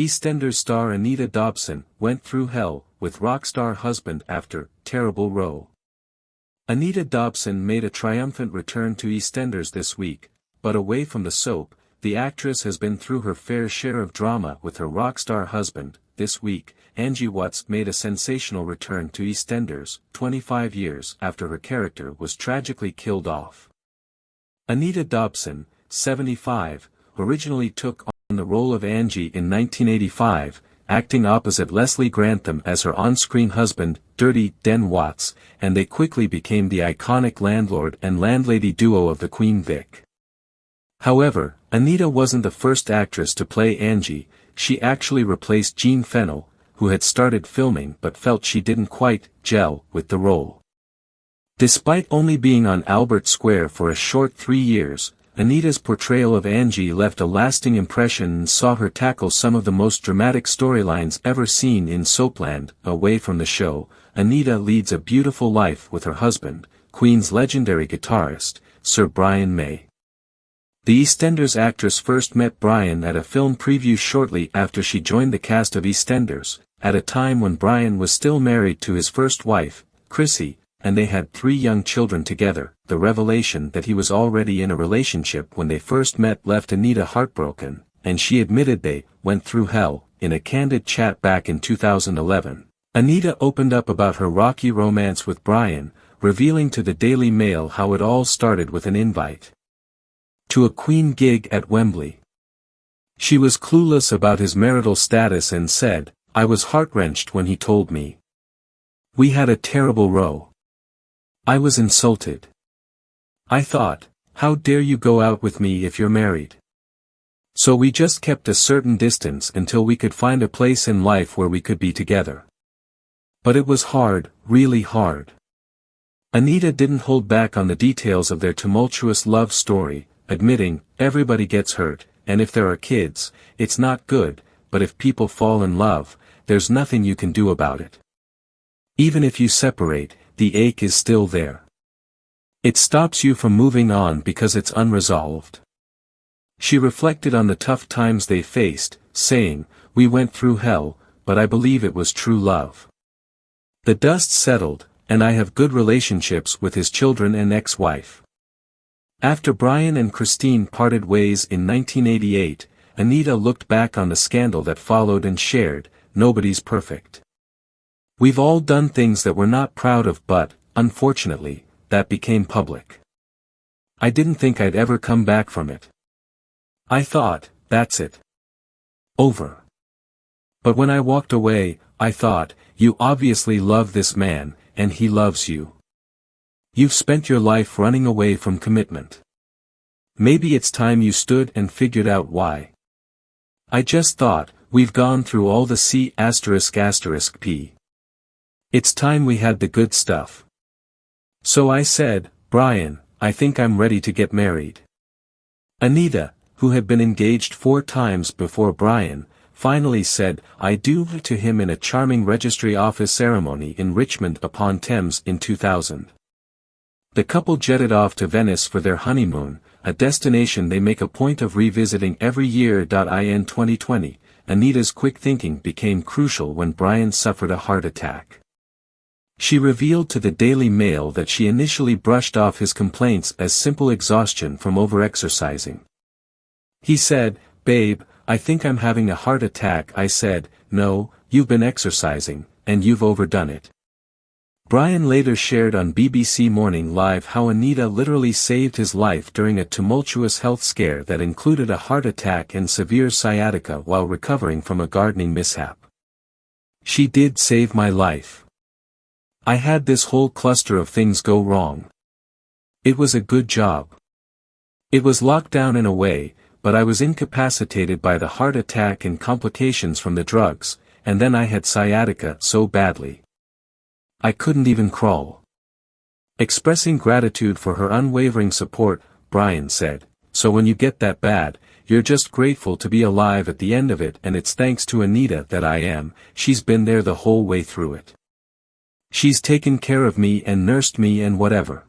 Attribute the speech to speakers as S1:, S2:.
S1: EastEnders star Anita Dobson went through hell with rockstar husband after terrible row. Anita Dobson made a triumphant return to EastEnders this week, but away from the soap, the actress has been through her fair share of drama with her rockstar husband. This week, Angie Watts made a sensational return to EastEnders, 25 years after her character was tragically killed off. Anita Dobson, 75, originally took on the role of Angie in 1985, acting opposite Leslie Grantham as her on-screen husband, Dirty Den Watts, and they quickly became the iconic landlord and landlady duo of the Queen Vic. However, Anita wasn't the first actress to play Angie. She actually replaced Jean Fennell, who had started filming but felt she didn't quite gel with the role. Despite only being on Albert Square for a short 3 years, Anita's portrayal of Angie left a lasting impression and saw her tackle some of the most dramatic storylines ever seen in soapland. Away from the show, Anita leads a beautiful life with her husband, Queen's legendary guitarist, Sir Brian May. The EastEnders actress first met Brian at a film preview shortly after she joined the cast of EastEnders, at a time when Brian was still married to his first wife, Chrissy, and they had 3 young children together. The revelation that he was already in a relationship when they first met left Anita heartbroken, and she admitted they went through hell. In a candid chat back in 2011, Anita opened up about her rocky romance with Brian, revealing to the Daily Mail how it all started with an invite to a Queen gig at Wembley. She was clueless about his marital status and said, "I was heart-wrenched when he told me. We had a terrible row. I was insulted. I thought, how dare you go out with me if you're married? So we just kept a certain distance until we could find a place in life where we could be together. But it was hard, really hard." Anita didn't hold back on the details of their tumultuous love story, admitting, "Everybody gets hurt, and if there are kids, it's not good, but if people fall in love, there's nothing you can do about it. Even if you separate, the ache is still there. It stops you from moving on because it's unresolved." She reflected on the tough times they faced, saying, "We went through hell, but I believe it was true love. The dust settled, and I have good relationships with his children and ex-wife." After Brian and Christine parted ways in 1988, Anita looked back on the scandal that followed and shared, "Nobody's perfect. We've all done things that we're not proud of, but, unfortunately, that became public. I didn't think I'd ever come back from it. I thought, that's it. Over. But when I walked away, I thought, you obviously love this man, and he loves you. You've spent your life running away from commitment. Maybe it's time you stood and figured out why. I just thought, we've gone through all the C***P. It's time we had the good stuff. So I said, Brian, I think I'm ready to get married." Anita, who had been engaged 4 times before Brian, finally said "I do" to him in a charming registry office ceremony in Richmond-upon-Thames in 2000. The couple jetted off to Venice for their honeymoon, a destination they make a point of revisiting every year. In 2020, Anita's quick thinking became crucial when Brian suffered a heart attack. She revealed to the Daily Mail that she initially brushed off his complaints as simple exhaustion from overexercising. He said, "Babe, I think I'm having a heart attack." I said, "No, you've been exercising, and you've overdone it." Brian later shared on BBC Morning Live how Anita literally saved his life during a tumultuous health scare that included a heart attack and severe sciatica while recovering from a gardening mishap. "She did save my life. I had this whole cluster of things go wrong. It was a good job. It was locked down in a way, but I was incapacitated by the heart attack and complications from the drugs, and then I had sciatica so badly. I couldn't even crawl." Expressing gratitude for her unwavering support, Brian said, "So when you get that bad, you're just grateful to be alive at the end of it, and it's thanks to Anita that I am. She's been there the whole way through it. She's taken care of me and nursed me and whatever."